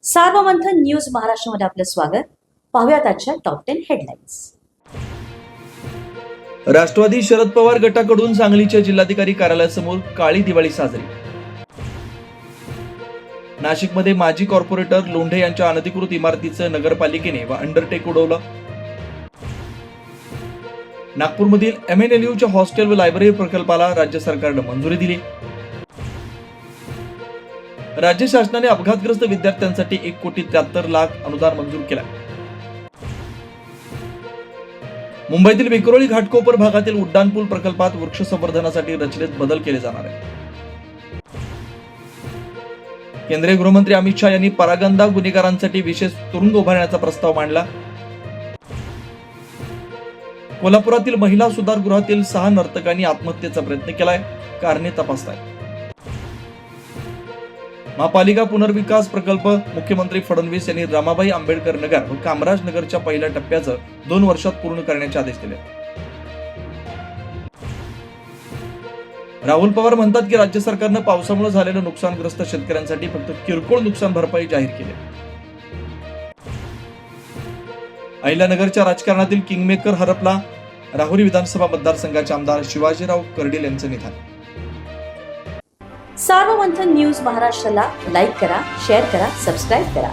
Sarvamanthan news महाराष्ट्रामध्ये आपलं स्वागत. पाहुयात आजच्या टॉप 10 हेडलाईन्स. राष्ट्रवादी शरद पवार गटाकडून सांगलीच्या जिल्हाधिकारी कार्यालयासमोर काळी दिवाळी साजरी. नाशिकमध्ये माजी कॉर्पोरेटर लोंढे यांच्या अनधिकृत इमारतीचं नगरपालिकेने व अंडरटेक उडवलं. नागपूरमधील MNLUच्या हॉस्टेल व लायब्ररी प्रकल्पाला राज्य सरकारनं मंजुरी दिली. राज्य शासनाने अपघातग्रस्त विद्यार्थ्यांसाठी 1,73,00,000 अनुदान मंजूर केलं. मुंबईतील विक्रोळी घाटकोपर भागातील उड्डाणपूल प्रकल्पात वृक्ष संवर्धनासाठी रचनेत बदल केले जाणार आहे. केंद्रीय गृहमंत्री अमित शहा यांनी परागंदा गुन्हेगारांसाठी विशेष तुरुंग उभारण्याचा प्रस्ताव मांडला. कोल्हापुरातील महिला सुधारगृहातील 6 नर्तकांनी आत्महत्येचा प्रयत्न केलाय, कारणे तपासतायत. महापालिका पुनर्विकास प्रकल्प मुख्यमंत्री फडणवीस यांनी रमाबाई आंबेडकर नगर व कामराज नगरच्या पहिल्या टप्प्याचं 2 वर्षात पूर्ण करण्याचे आदेश दिले. राहुल पवार म्हणतात की राज्य सरकारनं पावसामुळे झालेल्या नुकसानग्रस्त शेतकऱ्यांसाठी फक्त किरकोळ नुकसान भरपाई जाहीर केली. अहिल्यानगरच्या राजकारणातील किंगमेकर हरपला. राहुरी विधानसभा मतदारसंघाचे आमदार शिवाजीराव कर्डील यांचं निधन. सार्वमंथन न्यूज महाराष्ट्राला लाईक करा, शेअर करा, सबस्क्राईब करा.